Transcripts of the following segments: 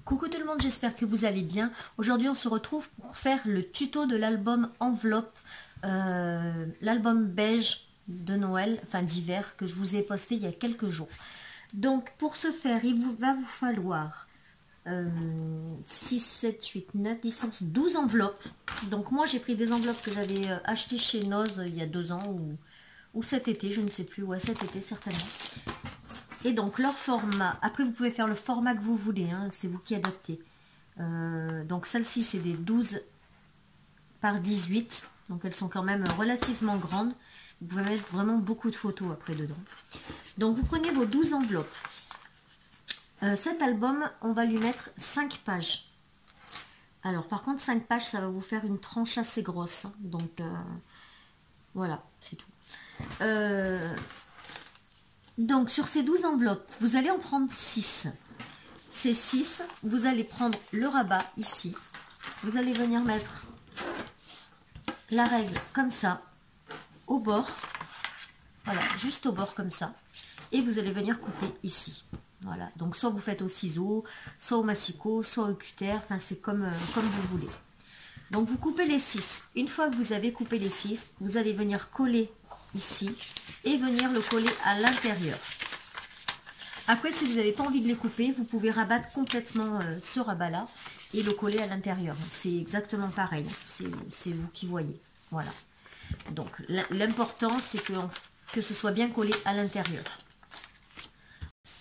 Coucou tout le monde, j'espère que vous allez bien. Aujourd'hui on se retrouve pour faire le tuto de l'album enveloppe, l'album beige de Noël, enfin d'hiver, que je vous ai posté il y a quelques jours. Donc pour ce faire, va vous falloir 6, 7, 8, 9, 10, 11, 12 enveloppes. Donc moi j'ai pris des enveloppes que j'avais achetées chez Noz il y a 2 ans ou cet été, je ne sais plus, ouais cet été certainement. Et donc leur format, après vous pouvez faire le format que vous voulez, hein, c'est vous qui adaptez. Donc celle-ci c'est des 12 par 18, donc elles sont quand même relativement grandes. Vous pouvez mettre vraiment beaucoup de photos après dedans. Donc vous prenez vos 12 enveloppes. Cet album, on va lui mettre 5 pages. Alors par contre 5 pages, ça va vous faire une tranche assez grosse. Hein, donc voilà, c'est tout. Donc sur ces 12 enveloppes, vous allez en prendre 6. Ces 6, vous allez prendre le rabat ici. Vous allez venir mettre la règle comme ça, au bord. Voilà, juste au bord comme ça. Et vous allez venir couper ici. Voilà, donc soit vous faites au ciseau, soit au massicot, soit au cutter. Enfin, c'est comme vous voulez. Donc vous coupez les 6. Une fois que vous avez coupé les 6, vous allez venir coller ici et venir le coller à l'intérieur. Après, si vous n'avez pas envie de les couper, vous pouvez rabattre complètement ce rabat-là et le coller à l'intérieur. C'est exactement pareil. C'est vous qui voyez. Voilà. Donc l'important, c'est que ce soit bien collé à l'intérieur.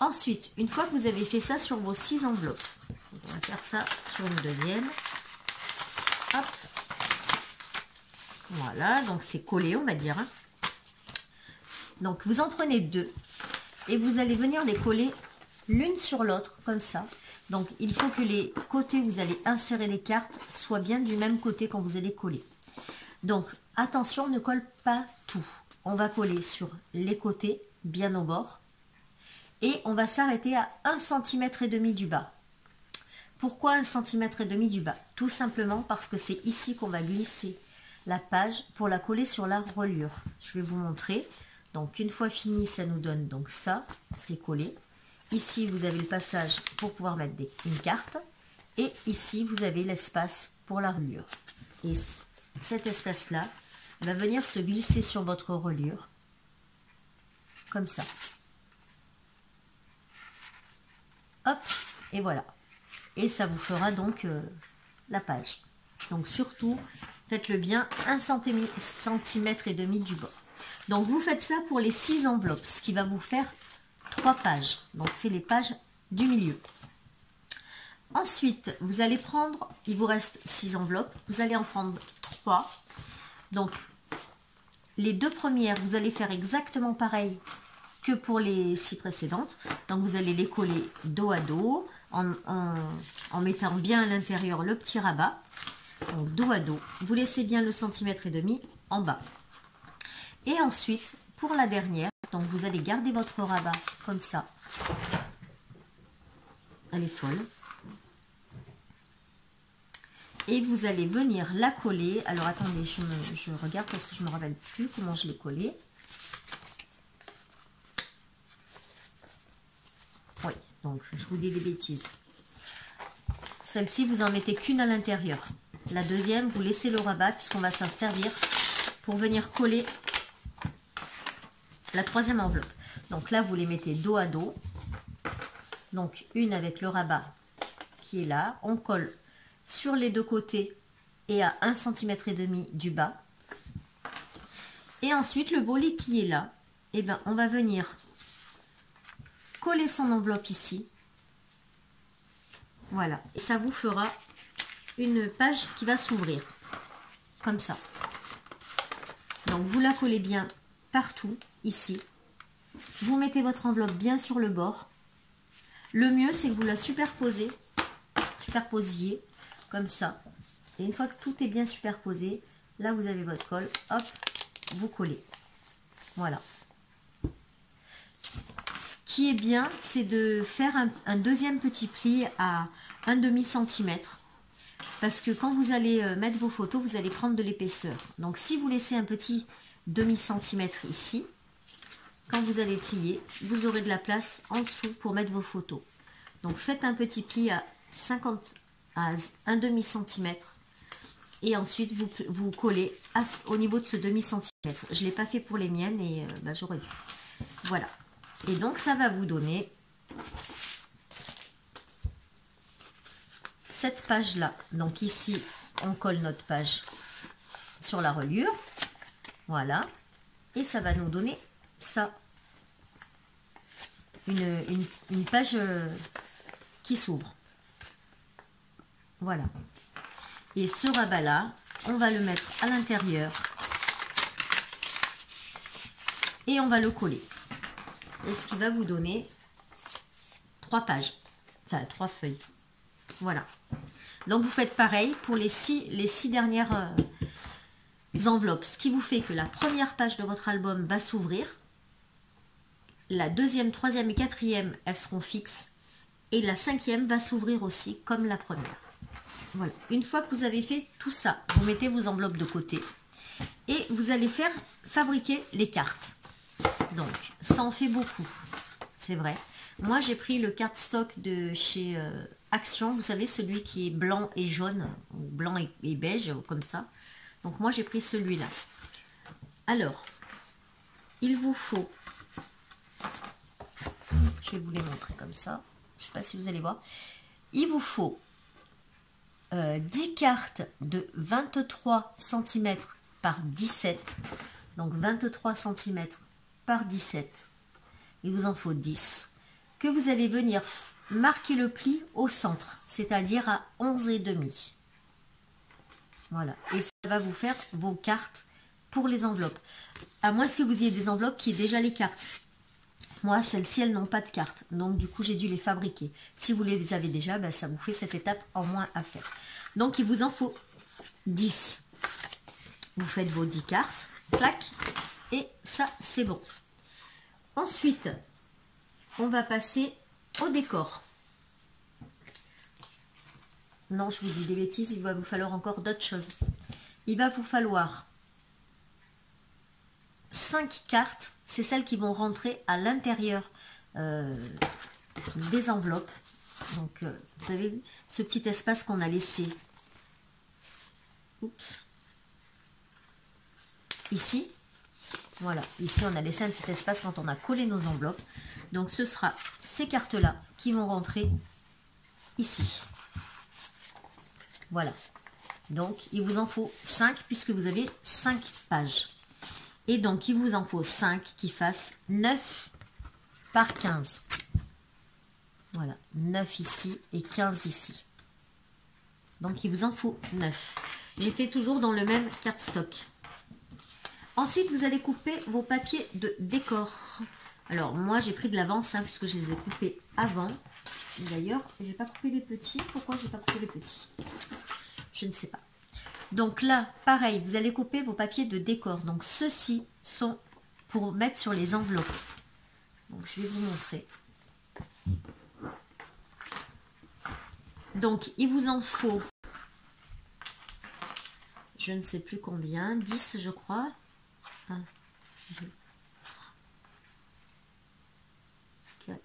Ensuite, une fois que vous avez fait ça sur vos 6 enveloppes, on va faire ça sur une deuxième. Hop. Voilà, donc c'est collé, on va dire. Hein. Donc vous en prenez 2 et vous allez venir les coller l'une sur l'autre, comme ça. Donc il faut que les côtés, vous allez insérer les cartes, soient bien du même côté quand vous allez coller. Donc attention, on ne colle pas tout. On va coller sur les côtés, bien au bord. Et on va s'arrêter à 1,5 cm du bas. Pourquoi 1,5 cm du bas? Tout simplement parce que c'est ici qu'on va glisser la page pour la coller sur la reliure. Je vais vous montrer. Donc une fois fini, ça nous donne donc ça, c'est collé. Ici, vous avez le passage pour pouvoir mettre une carte. Et ici, vous avez l'espace pour la reliure. Et cet espace-là va venir se glisser sur votre reliure. Comme ça. Hop, et voilà. Et ça vous fera donc la page. Donc surtout, faites-le bien 1,5 cm du bord. Donc vous faites ça pour les 6 enveloppes, ce qui va vous faire 3 pages. Donc c'est les pages du milieu. Ensuite, vous allez prendre, il vous reste 6 enveloppes, vous allez en prendre 3. Donc les 2 premières, vous allez faire exactement pareil que pour les 6 précédentes. Donc vous allez les coller dos à dos en mettant bien à l'intérieur le petit rabat. Donc dos à dos, vous laissez bien le 1,5 cm en bas. Et ensuite, pour la dernière, donc vous allez garder votre rabat comme ça. Elle est folle. Et vous allez venir la coller. Alors attendez, je regarde parce que je ne me rappelle plus comment je l'ai collée. Oui, donc je vous dis des bêtises. Celle-ci, vous en mettez qu'une à l'intérieur. La deuxième, vous laissez le rabat puisqu'on va s'en servir pour venir coller la 3e enveloppe. Donc là, vous les mettez dos à dos. Donc une avec le rabat qui est là. On colle sur les 2 côtés et à 1,5 cm du bas. Et ensuite, le volet qui est là, eh ben, on va venir coller son enveloppe ici. Voilà. Et ça vous fera une page qui va s'ouvrir. Comme ça. Donc vous la collez bien partout, ici. Vous mettez votre enveloppe bien sur le bord. Le mieux, c'est que vous la superposiez, comme ça. Et une fois que tout est bien superposé, là vous avez votre colle, hop, vous collez. Voilà. Ce qui est bien, c'est de faire un deuxième petit pli à 1/2 cm. Parce que quand vous allez mettre vos photos, vous allez prendre de l'épaisseur. Donc si vous laissez un petit demi-centimètre ici, quand vous allez plier, vous aurez de la place en dessous pour mettre vos photos. Donc faites un petit pli à 50 à un demi-centimètre. Et ensuite, vous collez au niveau de ce demi-centimètre. Je ne l'ai pas fait pour les miennes et j'aurais dû. Voilà. Et donc, ça va vous donner cette page-là. Donc ici, on colle notre page sur la reliure. Voilà. Et ça va nous donner ça. Une page qui s'ouvre. Voilà. Et ce rabat-là, on va le mettre à l'intérieur. Et on va le coller. Et ce qui va vous donner 3 pages. Enfin, 3 feuilles. Voilà. Donc, vous faites pareil pour les 6 dernières enveloppes. Ce qui vous fait que la première page de votre album va s'ouvrir. La deuxième, troisième et quatrième, elles seront fixes. Et la cinquième va s'ouvrir aussi comme la première. Voilà. Une fois que vous avez fait tout ça, vous mettez vos enveloppes de côté. Et vous allez fabriquer les cartes. Donc, ça en fait beaucoup. C'est vrai. Moi, j'ai pris le cardstock de chez Action. Vous savez, celui qui est blanc et jaune. Ou blanc et beige, comme ça. Donc, moi, j'ai pris celui-là. Alors, il vous faut... Je vais vous les montrer comme ça. Je ne sais pas si vous allez voir. Il vous faut 10 cartes de 23 cm par 17. Donc 23 cm par 17. Il vous en faut 10. Que vous allez venir marquer le pli au centre, c'est-à-dire à 11,5. Voilà. Et ça va vous faire vos cartes pour les enveloppes. À moins que vous ayez des enveloppes qui aient déjà les cartes. Moi, celles-ci, elles n'ont pas de cartes. Donc, du coup, j'ai dû les fabriquer. Si vous les avez déjà, ça vous fait cette étape en moins à faire. Donc, il vous en faut 10. Vous faites vos 10 cartes. Clac. Et ça, c'est bon. Ensuite, on va passer au décor. Non, je vous dis des bêtises. Il va vous falloir encore d'autres choses. Il va vous falloir 5 cartes. C'est celles qui vont rentrer à l'intérieur des enveloppes. Donc, vous savez, ce petit espace qu'on a laissé. Oups. Ici. Voilà. Ici, on a laissé un petit espace quand on a collé nos enveloppes. Donc, ce sera ces cartes-là qui vont rentrer ici. Voilà. Donc, il vous en faut 5 puisque vous avez 5 pages. Et donc, il vous en faut 5 qui fassent 9 par 15. Voilà, 9 ici et 15 ici. Donc, il vous en faut 9. J'ai fait toujours dans le même cardstock. Ensuite, vous allez couper vos papiers de décor. Alors, moi, j'ai pris de l'avance puisque je les ai coupés avant. D'ailleurs, je n'ai pas coupé les petits. Pourquoi je n'ai pas coupé les petits? Je ne sais pas. Donc là, pareil, vous allez couper vos papiers de décor. Donc ceux-ci sont pour mettre sur les enveloppes. Donc je vais vous montrer. Donc il vous en faut, je ne sais plus combien, 10 je crois. 1, 2, 4.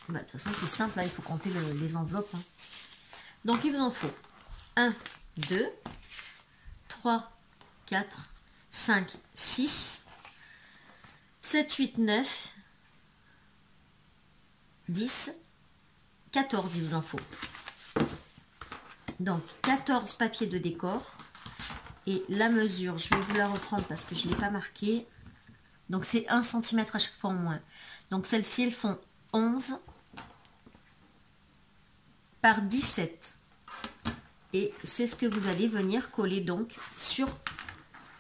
De toute façon c'est simple, là, il faut compter les enveloppes. Donc il vous en faut 1, 2, 3, 4, 5, 6, 7, 8, 9, 10, 14 il vous en faut. Donc 14 papiers de décor. Et la mesure, je vais vous la reprendre parce que je ne l'ai pas marqué. Donc c'est 1 cm à chaque fois en moins. Donc celles-ci, elles font 11 par 17. Et c'est ce que vous allez venir coller donc sur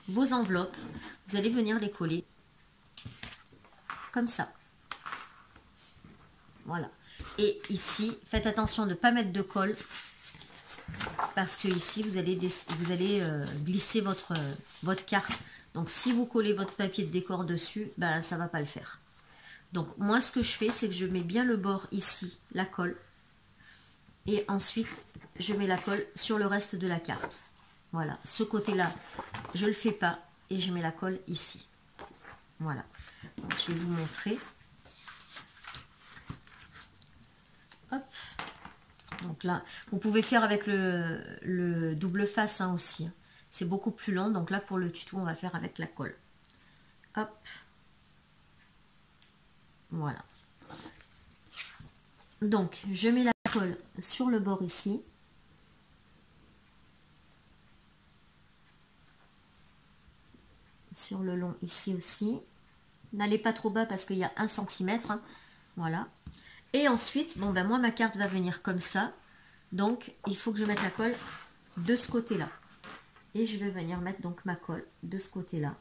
vos enveloppes. Vous allez venir les coller comme ça. Voilà. Et ici, faites attention de ne pas mettre de colle. Parce que ici, vous allez glisser votre carte. Donc, si vous collez votre papier de décor dessus, ça ne va pas le faire. Donc, moi, ce que je fais, c'est que je mets bien le bord ici, la colle. Et ensuite, je mets la colle sur le reste de la carte. Voilà. Ce côté-là, je ne le fais pas. Et je mets la colle ici. Voilà. Donc, je vais vous montrer. Hop. Donc là, vous pouvez faire avec le double face hein, aussi. C'est beaucoup plus long. Donc là, pour le tuto, on va faire avec la colle. Hop. Voilà. Donc, je mets la colle sur le bord ici. Sur le long ici aussi. N'allez pas trop bas parce qu'il y a 1 cm. Hein. Voilà. Et ensuite, bon ben moi ma carte va venir comme ça. Donc il faut que je mette la colle de ce côté-là. Et je vais venir mettre donc ma colle de ce côté-là.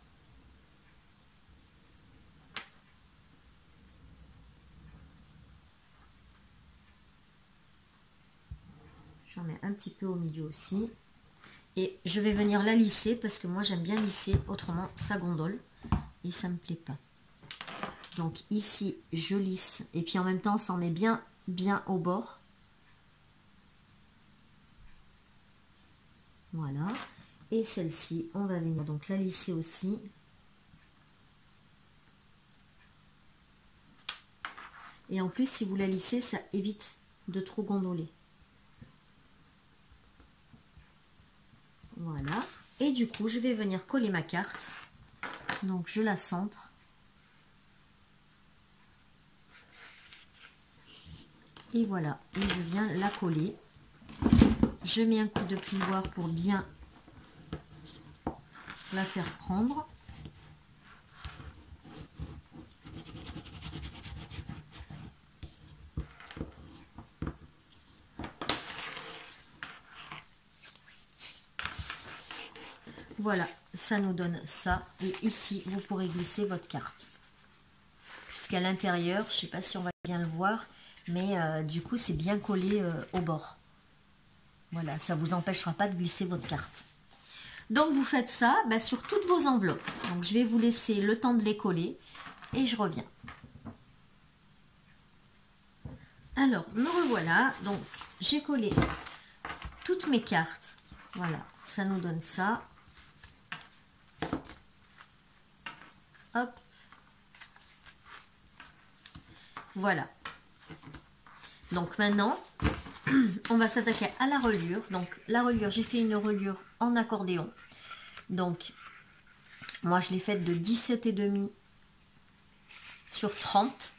J'en mets un petit peu au milieu aussi. Et je vais venir la lisser parce que moi j'aime bien lisser, autrement ça gondole et ça me plaît pas. Donc ici je lisse et puis en même temps ça en met bien au bord. Voilà. Et celle-ci on va venir donc la lisser aussi. Et en plus si vous la lissez ça évite de trop gondoler. Voilà. Et du coup je vais venir coller ma carte. Donc je la centre. Et voilà, et je viens la coller. Je mets un coup de plioir pour bien la faire prendre. Voilà, ça nous donne ça. Et ici, vous pourrez glisser votre carte. Puisqu'à l'intérieur, je ne sais pas si on va bien le voir, mais du coup, c'est bien collé au bord. Voilà, ça ne vous empêchera pas de glisser votre carte. Donc, vous faites ça sur toutes vos enveloppes. Donc, je vais vous laisser le temps de les coller et je reviens. Alors, me revoilà. Donc, j'ai collé toutes mes cartes. Voilà, ça nous donne ça. Hop. Voilà. Donc maintenant, on va s'attaquer à la reliure. Donc la reliure, j'ai fait une reliure en accordéon. Donc, moi je l'ai faite de 17,5 sur 30.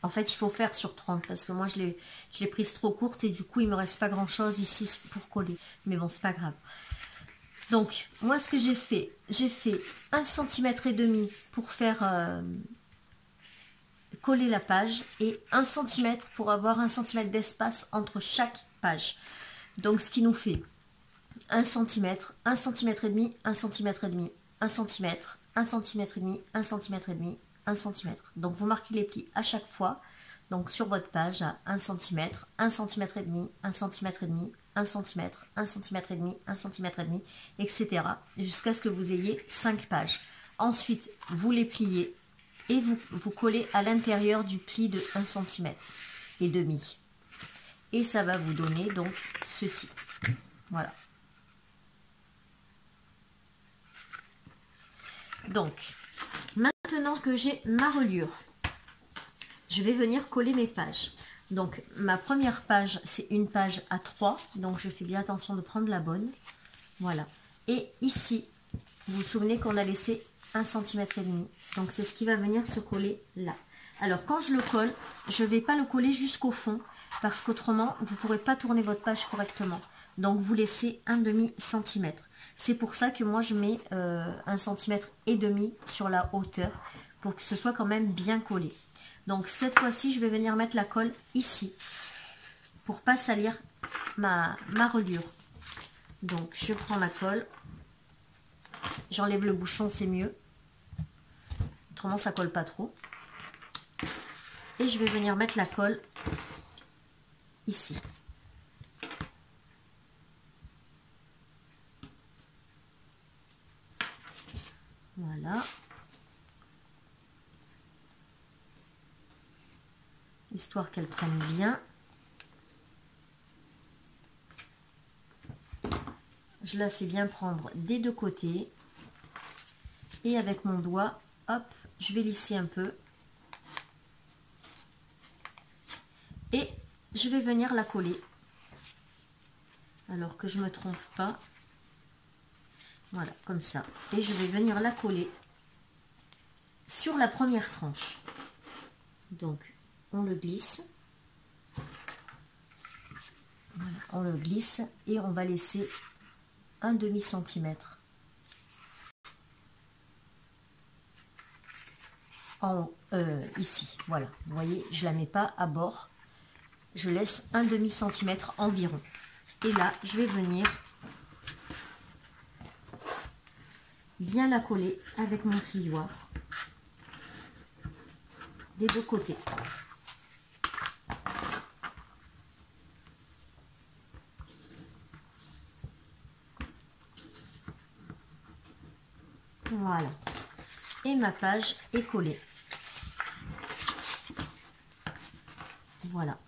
En fait, il faut faire sur 30 parce que moi je l'ai prise trop courte et du coup il me reste pas grand chose ici pour coller. Mais bon, c'est pas grave. Donc, moi ce que j'ai fait 1,5 cm pour faire coller la page et 1 cm pour avoir 1 cm d'espace entre chaque page. Donc, ce qui nous fait 1 cm, 1 cm et demi, 1 cm et demi, 1 cm, 1 cm et demi, 1 cm et demi, 1 cm. Donc, vous marquez les plis à chaque fois. Donc, sur votre page à 1 cm, 1 cm et demi, 1 cm et demi, 1 cm, 1 cm et demi, 1 cm et demi, etc. jusqu'à ce que vous ayez 5 pages. Ensuite, vous les pliez et vous collez à l'intérieur du pli de 1 cm et demi. Et ça va vous donner donc ceci. Voilà. Donc, maintenant que j'ai ma reliure, je vais venir coller mes pages. Donc, ma première page, c'est une page à 3. Donc, je fais bien attention de prendre la bonne. Voilà. Et ici, vous vous souvenez qu'on a laissé 1 cm et demi. Donc, c'est ce qui va venir se coller là. Alors, quand je le colle, je ne vais pas le coller jusqu'au fond parce qu'autrement, vous ne pourrez pas tourner votre page correctement. Donc, vous laissez un demi-centimètre. C'est pour ça que moi, je mets 1 cm et demi sur la hauteur pour que ce soit quand même bien collé. Donc, cette fois-ci, je vais venir mettre la colle ici pour pas salir ma reliure. Donc, je prends ma colle. J'enlève le bouchon, c'est mieux. Autrement, ça colle pas trop. Et je vais venir mettre la colle ici. Voilà. Histoire qu'elle prenne bien. Je la fais bien prendre des deux côtés. Et avec mon doigt, hop, je vais lisser un peu. Et je vais venir la coller. Alors que je ne me trompe pas. Voilà, comme ça. Et je vais venir la coller sur la première tranche. Donc, on le glisse. Voilà, on le glisse et on va laisser un demi-centimètre en haut, ici. Voilà, vous voyez, je la mets pas à bord. Je laisse un demi-centimètre environ. Et là, je vais venir bien la coller avec mon plioir des deux côtés. Voilà. Et ma page est collée. Voilà.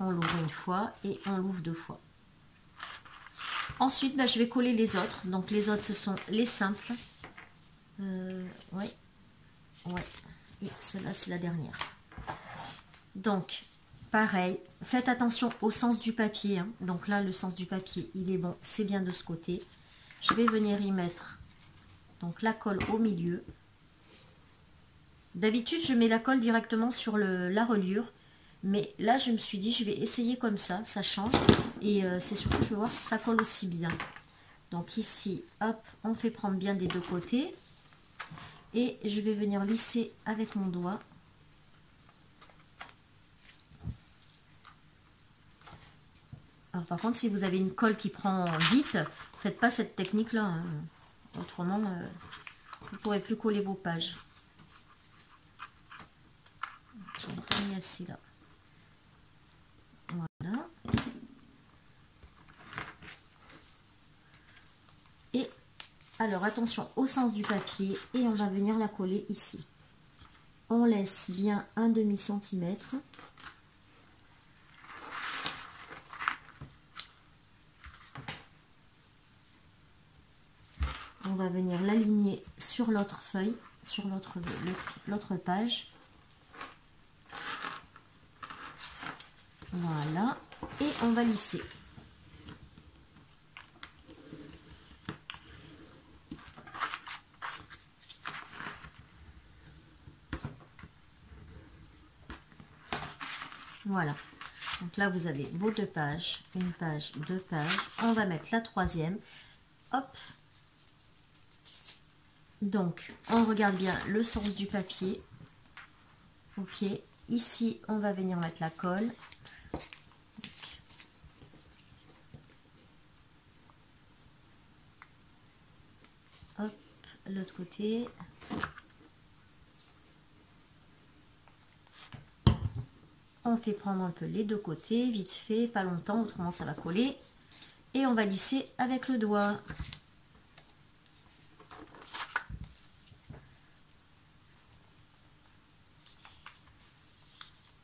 On l'ouvre une fois et on l'ouvre deux fois. Ensuite, je vais coller les autres. Donc les autres, ce sont les simples. Ouais. Et celle-là, c'est la dernière. Donc, pareil, faites attention au sens du papier. Hein. Donc là, le sens du papier, il est bon. C'est bien de ce côté. Je vais venir y mettre donc la colle au milieu. D'habitude, je mets la colle directement sur la reliure. Mais là, je me suis dit, je vais essayer comme ça. Ça change. Et c'est surtout, je vais voir si ça colle aussi bien. Donc ici, hop, on fait prendre bien des deux côtés. Et je vais venir lisser avec mon doigt. Alors par contre, si vous avez une colle qui prend vite, faites pas cette technique-là. Hein. Autrement, vous ne pourrez plus coller vos pages. J'en ai mis assez là. Voilà. Et alors attention au sens du papier et on va venir la coller ici. On laisse bien un demi-centimètre. On va venir l'aligner sur l'autre feuille, sur l'autre page. Voilà. Et on va lisser. Voilà. Donc là, vous avez vos deux pages. Une page, deux pages. On va mettre la troisième. Hop. Donc, on regarde bien le sens du papier. Ok. Ici, on va venir mettre la colle. Hop, l'autre côté. On fait prendre un peu les deux côtés, vite fait, pas longtemps, autrement ça va coller. Et on va lisser avec le doigt.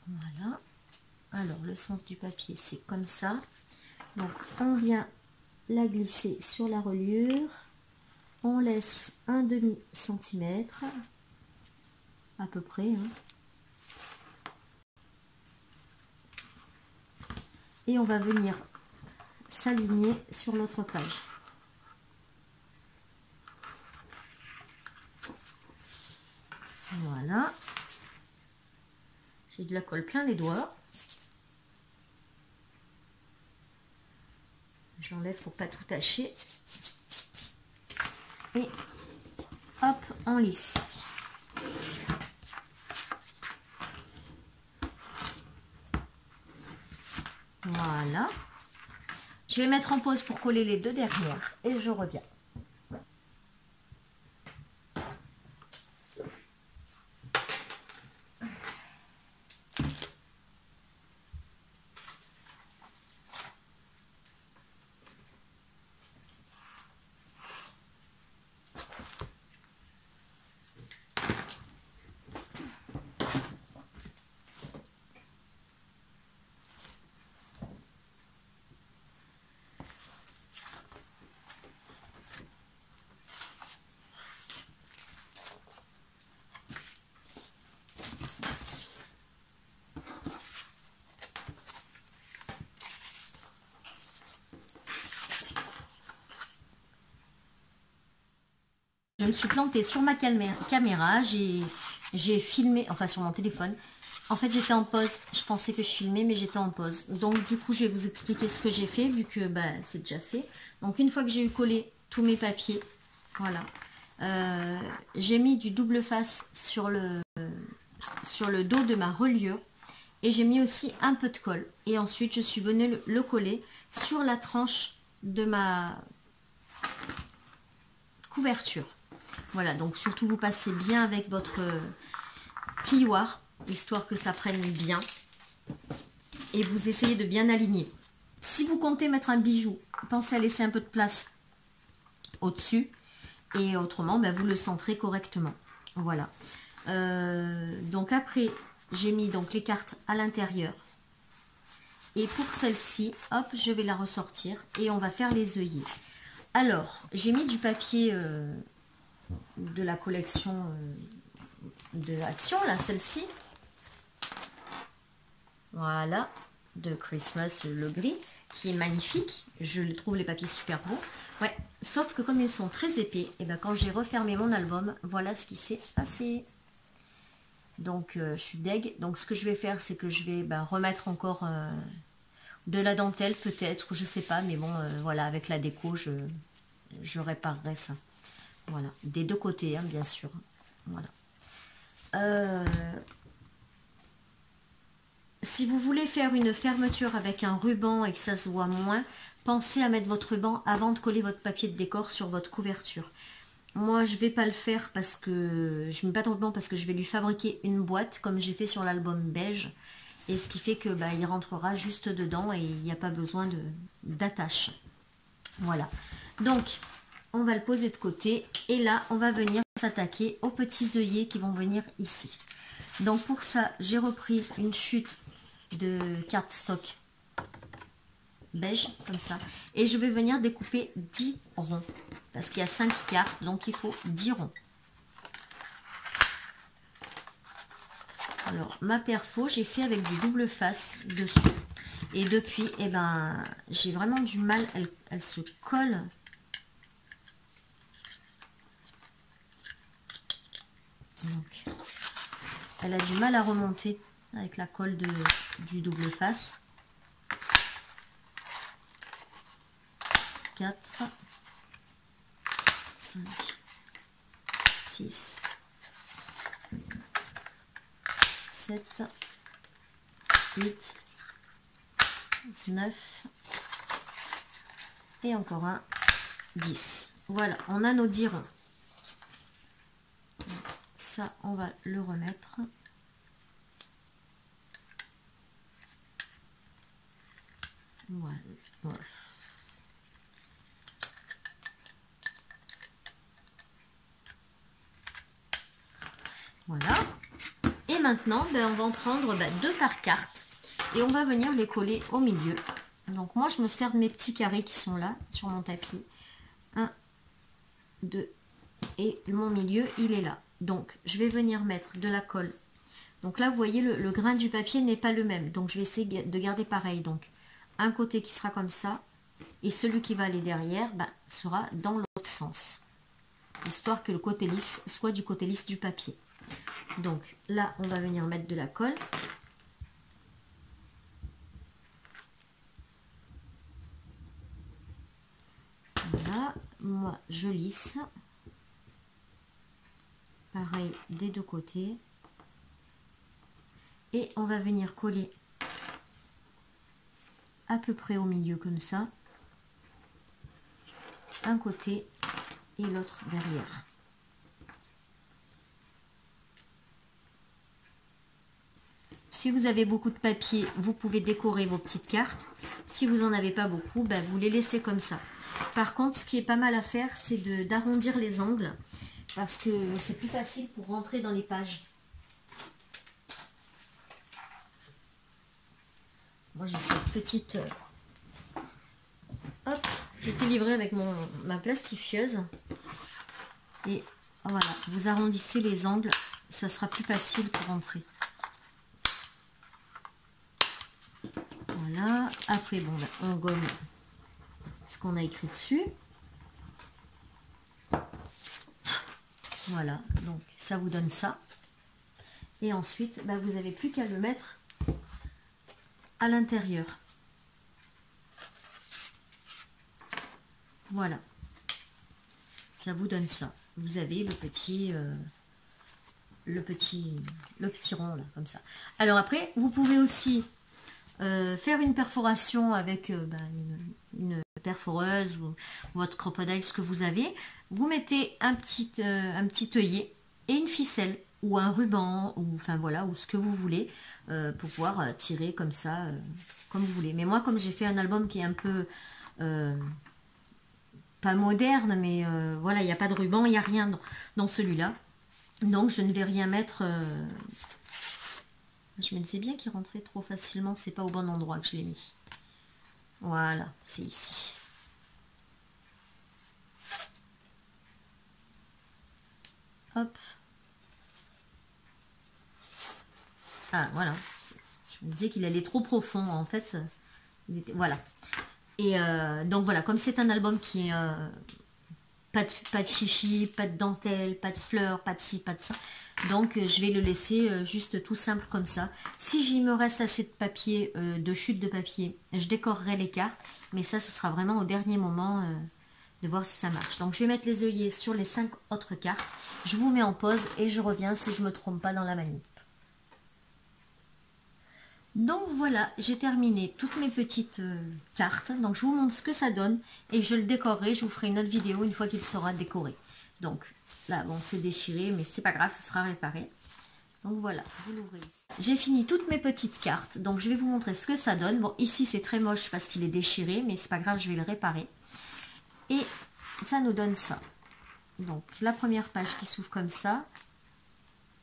Voilà. Alors, le sens du papier, c'est comme ça. Donc, on vient la glisser sur la reliure. On laisse un demi-centimètre, à peu près. Hein. Et on va venir s'aligner sur l'autre page. Voilà. J'ai de la colle plein les doigts. J'enlève pour pas tout tacher. Et hop, on lisse. Voilà. Je vais mettre en pause pour coller les deux derrière et je reviens. je me suis plantée sur ma caméra, j'ai filmé, enfin sur mon téléphone. En fait, j'étais en pause. Je pensais que je filmais, mais j'étais en pause. Donc, du coup, je vais vous expliquer ce que j'ai fait, vu que bah, c'est déjà fait. Donc, une fois que j'ai eu collé tous mes papiers, voilà. J'ai mis du double face sur le dos de ma reliure. Et j'ai mis aussi un peu de colle. Et ensuite, je suis venue le coller sur la tranche de ma couverture. Voilà, donc surtout vous passez bien avec votre plioir, histoire que ça prenne bien. Et vous essayez de bien aligner. Si vous comptez mettre un bijou, pensez à laisser un peu de place au-dessus. Et autrement, ben, vous le centrez correctement. Voilà. Donc après, j'ai mis donc les cartes à l'intérieur. Et pour celle-ci, hop, je vais la ressortir et on va faire les œillets. Alors, j'ai mis du papier de la collection de Action, là, celle-ci. Voilà, de Christmas, le gris, qui est magnifique. Je trouve les papiers super beaux. Ouais, sauf que comme ils sont très épais, et ben quand j'ai refermé mon album, voilà ce qui s'est passé. Donc, je suis deg. Donc, ce que je vais faire, c'est que je vais remettre encore de la dentelle, peut-être, je sais pas. Mais bon, voilà, avec la déco, je réparerai ça. Voilà, des deux côtés, hein, bien sûr. Voilà. Si vous voulez faire une fermeture avec un ruban et que ça se voit moins, pensez à mettre votre ruban avant de coller votre papier de décor sur votre couverture. Moi, je vais pas le faire parce que je mets pas de ruban parce que je vais lui fabriquer une boîte comme j'ai fait sur l'album beige. Et ce qui fait que il rentrera juste dedans et il n'y a pas besoin d'attache. Voilà. Donc, on va le poser de côté. Et là, on va venir s'attaquer aux petits œillets qui vont venir ici. Donc, pour ça, j'ai repris une chute de cardstock beige, comme ça. Et je vais venir découper 10 ronds. Parce qu'il y a 5 cartes, donc il faut 10 ronds. Alors, ma perfo, j'ai fait avec du double face dessus. Et depuis, eh ben, j'ai vraiment du mal. Elle se colle. Donc, elle a du mal à remonter avec la colle du double face. 4, 5, 6, 7, 8, 9 et encore un 10. Voilà, on a nos 10 ronds. Ça, on va le remettre. Voilà. Voilà. Voilà. Et maintenant, on va en prendre 2 par carte. Et on va venir les coller au milieu. Donc moi, je me sers de mes petits carrés qui sont là, sur mon tapis. 1, 2, et mon milieu, il est là. Donc, je vais venir mettre de la colle. Donc là, vous voyez, le grain du papier n'est pas le même. Donc, je vais essayer de garder pareil. Donc, un côté qui sera comme ça. Et celui qui va aller derrière sera dans l'autre sens. Histoire que le côté lisse soit du côté lisse du papier. Donc là, on va venir mettre de la colle. Voilà, moi je lisse. Pareil des deux côtés. Et on va venir coller à peu près au milieu comme ça. Un côté et l'autre derrière. Si vous avez beaucoup de papier, vous pouvez décorer vos petites cartes. Si vous n'en avez pas beaucoup, vous les laissez comme ça. Par contre, ce qui est pas mal à faire, c'est d'arrondir les angles. Parce que c'est plus facile pour rentrer dans les pages. Moi, j'ai cette petite... Hop, j'ai été livrée avec ma plastifieuse. Et voilà, vous arrondissez les angles, ça sera plus facile pour rentrer. Voilà, après on gomme ce qu'on a écrit dessus. Voilà, donc ça vous donne ça. Et ensuite, bah, vous n'avez plus qu'à le mettre à l'intérieur. Voilà. Ça vous donne ça. Vous avez le petit rond là, comme ça. Alors après, vous pouvez aussi faire une perforation avec une perforeuse ou votre crocodile, ce que vous avez. Vous mettez un petit œillet et une ficelle ou un ruban ou enfin voilà, ou ce que vous voulez pour pouvoir tirer comme ça, comme vous voulez. Mais moi, comme j'ai fait un album qui est un peu pas moderne, mais voilà, il n'y a pas de ruban, il n'y a rien dans celui-là. Donc je ne vais rien mettre. Je me disais bien qu'il rentrait trop facilement, c'est pas au bon endroit que je l'ai mis. Voilà, c'est ici. Hop. Ah voilà. Je me disais qu'il allait trop profond en fait. Voilà. Et donc voilà, comme c'est un album qui est pas de chichi, pas de dentelle, pas de fleurs, pas de ci, pas de ça. Donc je vais le laisser juste tout simple comme ça. Si j'y me reste assez de papier, de chute de papier, je décorerai les cartes. Mais ça, ce sera vraiment au dernier moment de voir si ça marche. Donc je vais mettre les œillets sur les 5 autres cartes. Je vous mets en pause et je reviens si je ne me trompe pas dans la manip. Donc voilà, j'ai terminé toutes mes petites cartes. Donc je vous montre ce que ça donne et je le décorerai. Je vous ferai une autre vidéo une fois qu'il sera décoré. Donc là, bon, c'est déchiré, mais c'est pas grave, ça sera réparé. Donc voilà, vous l'ouvrez ici. J'ai fini toutes mes petites cartes. Donc je vais vous montrer ce que ça donne. Bon, ici c'est très moche parce qu'il est déchiré, mais c'est pas grave, je vais le réparer. Et ça nous donne ça. Donc la première page qui s'ouvre comme ça,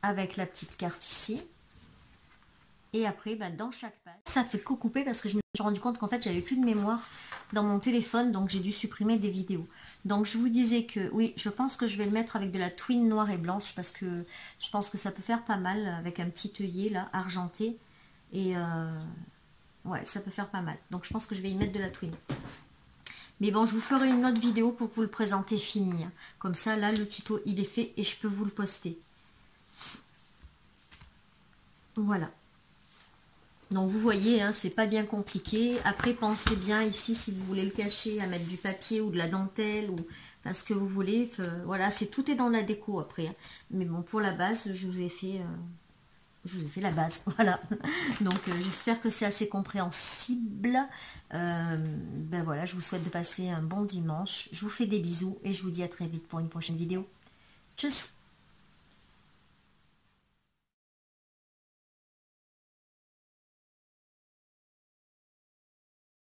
avec la petite carte ici. Et après, bah, dans chaque page, ça fait couper parce que je me suis rendu compte qu'en fait, j'avais plus de mémoire dans mon téléphone, donc j'ai dû supprimer des vidéos. Donc je vous disais que, oui, je pense que je vais le mettre avec de la twine noire et blanche parce que je pense que ça peut faire pas mal avec un petit œillet là, argenté. Et ouais, ça peut faire pas mal. Donc je pense que je vais y mettre de la twine. Mais bon, je vous ferai une autre vidéo pour vous le présenter fini. Hein. Comme ça, là, le tuto, il est fait et je peux vous le poster. Voilà. Donc vous voyez, hein, c'est pas bien compliqué. Après, pensez bien ici, si vous voulez le cacher, à mettre du papier ou de la dentelle ou enfin, ce que vous voulez. Voilà, tout est dans la déco après. Hein. Mais bon, pour la base, je vous ai fait la base. Voilà. Donc j'espère que c'est assez compréhensible. Ben voilà, je vous souhaite de passer un bon dimanche. Je vous fais des bisous et je vous dis à très vite pour une prochaine vidéo. Tchuss!